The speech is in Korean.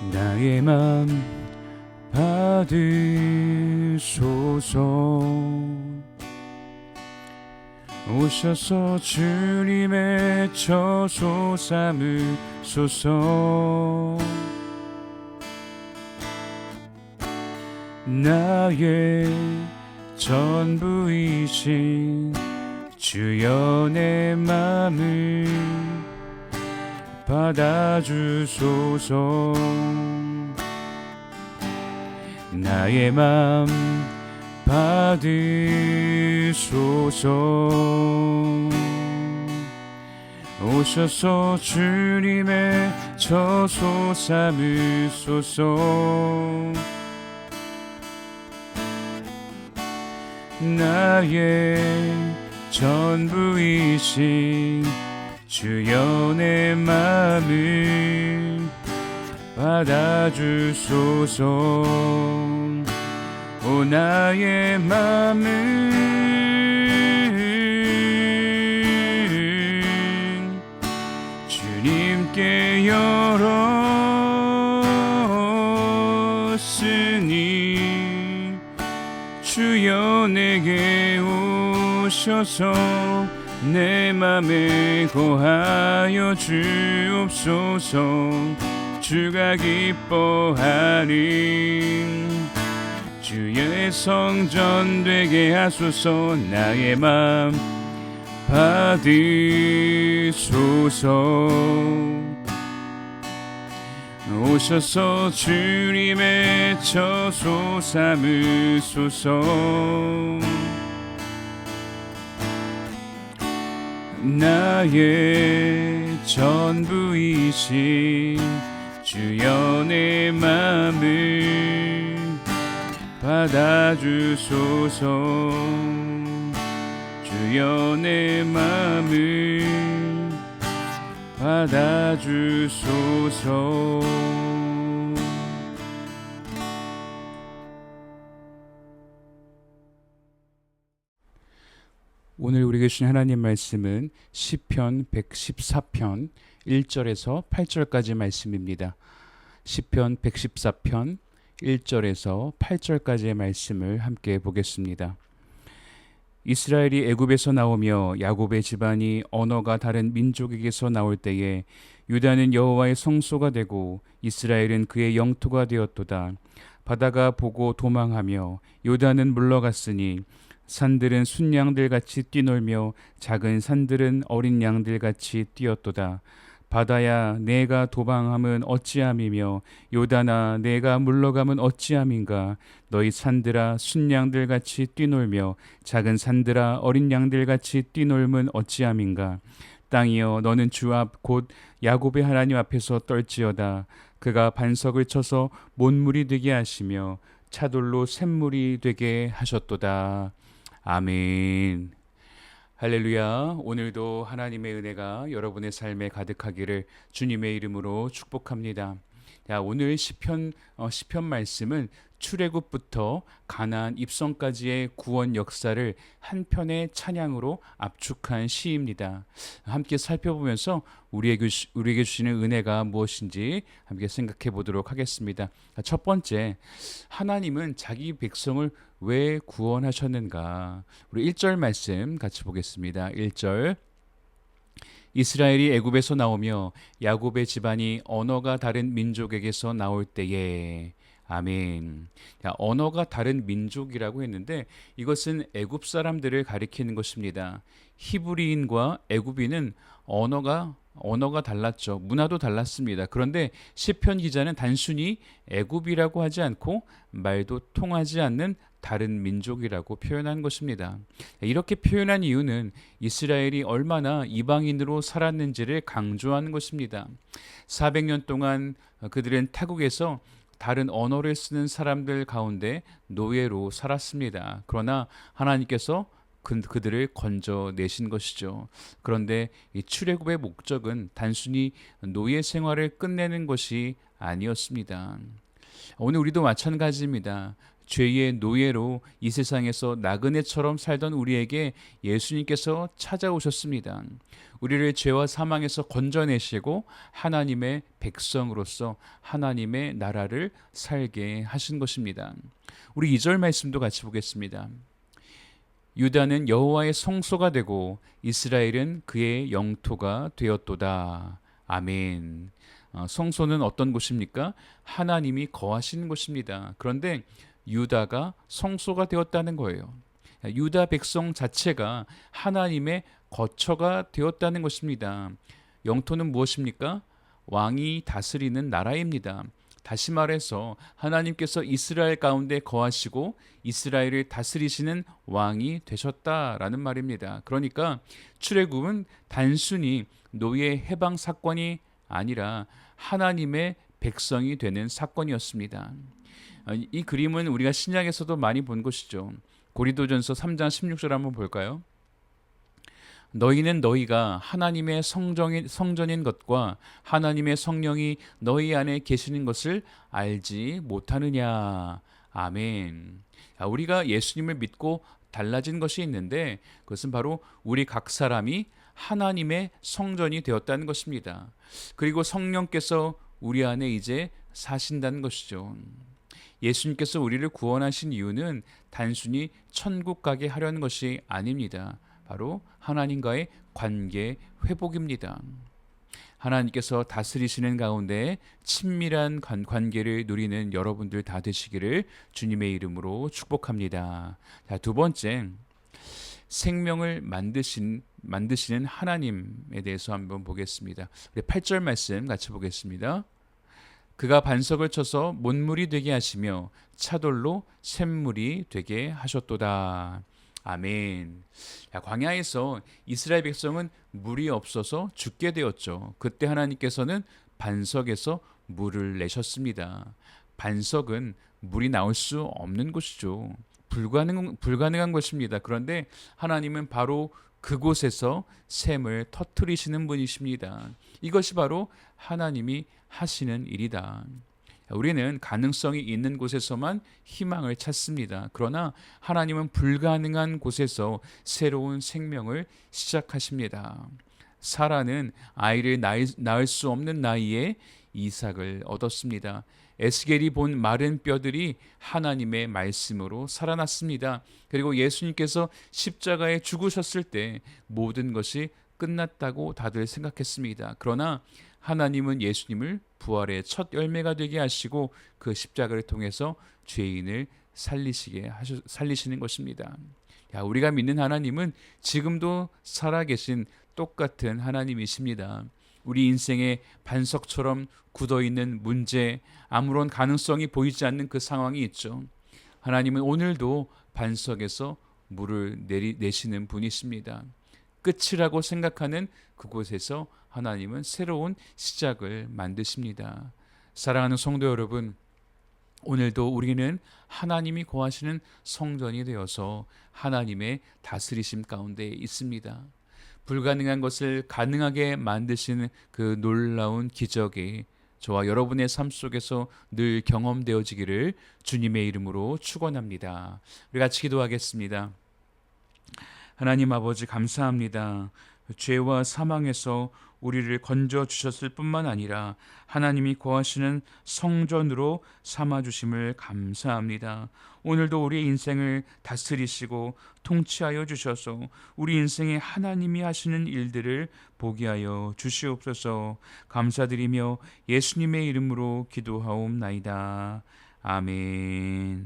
나의 맘 받으소서. 오셔서 주님의 처소 삼으소서. 나의 전부이신 주여 내 맘을 받아주소서. 나의 맘 받으소서. 오셔서 주님의 처소 삼으소서. 나의 전부이신 주여 내 맘을 받아주소서. 오 나의 맘을 주님께 열었으니 주여 내게 오셔서 내 맘에 거하여 주옵소서. 주가 기뻐하는 주의 성전 되게 하소서. 나의 맘 받으소서. 오셔서 주님의 처소 삼으소서. 나의 전부이신 주여 내 맘을 받아주소서. 주여 내 맘을 받아주소서. 오늘 우리에게 주신 하나님 말씀은 시편 114편 1절에서 8절까지 말씀입니다. 시편 114편 1절에서 8절까지의 말씀을 함께 보겠습니다. 이스라엘이 애굽에서 나오며 야곱의 집안이 언어가 다른 민족에게서 나올 때에 유다는 여호와의 성소가 되고 이스라엘은 그의 영토가 되었도다. 바다가 보고 도망하며 요단은 물러갔으니 산들은 순양들같이 뛰놀며 작은 산들은 어린 양들같이 뛰었도다. 바다야 내가 도망함은 어찌함이며 요단아 내가 물러감은 어찌함인가. 너희 산들아 순양들같이 뛰놀며 작은 산들아 어린 양들같이 뛰놀면 어찌함인가. 땅이여 너는 주 앞 곧 야곱의 하나님 앞에서 떨지어다. 그가 반석을 쳐서 못물이 되게 하시며 차돌로 샘물이 되게 하셨도다. 아멘. 할렐루야. 오늘도 하나님의 은혜가 여러분의 삶에 가득하기를 주님의 이름으로 축복합니다. 자, 오늘 시편 말씀은 출애굽부터 가나안 입성까지의 구원 역사를 한 편의 찬양으로 압축한 시입니다. 함께 살펴보면서 우리에게 주시는 은혜가 무엇인지 함께 생각해 보도록 하겠습니다. 첫 번째, 하나님은 자기 백성을 왜 구원하셨는가? 우리 1절 말씀 같이 보겠습니다. 1절. 이스라엘이 애굽에서 나오며 야곱의 집안이 언어가 다른 민족에게서 나올 때에. 아멘. 자, 언어가 다른 민족이라고 했는데 이것은 애굽 사람들을 가리키는 것입니다. 히브리인과 애굽인은 언어가 달랐죠. 문화도 달랐습니다. 그런데 시편 기자는 단순히 애굽이라고 하지 않고 말도 통하지 않는 다른 민족이라고 표현한 것입니다. 이렇게 표현한 이유는 이스라엘이 얼마나 이방인으로 살았는지를 강조하는 것입니다. 400년 동안 그들은 타국에서 다른 언어를 쓰는 사람들 가운데 노예로 살았습니다. 그러나 하나님께서 그들을 건져내신 것이죠. 그런데 이 출애굽의 목적은 단순히 노예 생활을 끝내는 것이 아니었습니다. 오늘 우리도 마찬가지입니다. 죄의 노예로 이 세상에서 나그네처럼 살던 우리에게 예수님께서 찾아오셨습니다. 우리를 죄와 사망에서 건져내시고 하나님의 백성으로서 하나님의 나라를 살게 하신 것입니다. 우리 2절 말씀도 같이 보겠습니다. 유다는 여호와의 성소가 되고 이스라엘은 그의 영토가 되었도다. 아멘. 성소는 어떤 곳입니까? 하나님이 거하시는 곳입니다. 그런데 유다가 성소가 되었다는 거예요. 유다 백성 자체가 하나님의 거처가 되었다는 것입니다. 영토는 무엇입니까? 왕이 다스리는 나라입니다. 다시 말해서 하나님께서 이스라엘 가운데 거하시고 이스라엘을 다스리시는 왕이 되셨다라는 말입니다. 그러니까 출애굽은 단순히 노예 해방 사건이 아니라 하나님의 백성이 되는 사건이었습니다. 이 그림은 우리가 신약에서도 많이 본 것이죠. 고린도전서 3장 16절 한번 볼까요? 너희는 너희가 하나님의 성전인 것과 하나님의 성령이 너희 안에 계시는 것을 알지 못하느냐. 아멘. 우리가 예수님을 믿고 달라진 것이 있는데 그것은 바로 우리 각 사람이 하나님의 성전이 되었다는 것입니다. 그리고 성령께서 우리 안에 이제 사신다는 것이죠. 예수님께서 우리를 구원하신 이유는 단순히 천국 가게 하려는 것이 아닙니다. 바로 하나님과의 관계 회복입니다. 하나님께서 다스리시는 가운데 친밀한 관계를 누리는 여러분들 다 되시기를 주님의 이름으로 축복합니다. 자, 두 번째, 생명을 만드시는 하나님에 대해서 한번 보겠습니다. 우리 8절 말씀 같이 보겠습니다. 그가 반석을 쳐서 못물이 되게 하시며 차돌로 샘물이 되게 하셨도다. 아멘. 광야에서 이스라엘 백성은 물이 없어서 죽게 되었죠. 그때 하나님께서는 반석에서 물을 내셨습니다. 반석은 물이 나올 수 없는 곳이죠. 불가능한 것입니다. 그런데 하나님은 바로 그곳에서 샘을 터뜨리시는 분이십니다. 이것이 바로 하나님이 하시는 일이다. 우리는 가능성이 있는 곳에서만 희망을 찾습니다. 그러나 하나님은 불가능한 곳에서 새로운 생명을 시작하십니다. 사라는 아이를 낳을 수 없는 나이에 이삭을 얻었습니다. 에스겔이 본 마른 뼈들이 하나님의 말씀으로 살아났습니다. 그리고 예수님께서 십자가에 죽으셨을 때 모든 것이 끝났다고 다들 생각했습니다. 그러나 하나님은 예수님을 부활의 첫 열매가 되게 하시고 그 십자가를 통해서 죄인을 살리시는 것입니다. 우리가 믿는 하나님은 지금도 살아계신 똑같은 하나님이십니다. 우리 인생의 반석처럼 굳어있는 문제, 아무런 가능성이 보이지 않는 그 상황이 있죠. 하나님은 오늘도 반석에서 물을 내시는 분이십니다. 끝이라고 생각하는 그곳에서 하나님은 새로운 시작을 만드십니다. 사랑하는 성도 여러분, 오늘도 우리는 하나님이 거하시는 성전이 되어서 하나님의 다스리심 가운데 있습니다. 불가능한 것을 가능하게 만드시는 그 놀라운 기적이 저와 여러분의 삶 속에서 늘 경험되어지기를 주님의 이름으로 축원합니다. 우리 같이 기도하겠습니다. 하나님 아버지 감사합니다. 죄와 사망에서 우리를 건져 주셨을 뿐만 아니라 하나님이 거하시는 성전으로 삼아 주심을 감사합니다. 오늘도 우리의 인생을 다스리시고 통치하여 주셔서 우리 인생에 하나님이 하시는 일들을 보게 하여 주시옵소서. 감사드리며 예수님의 이름으로 기도하옵나이다. 아멘.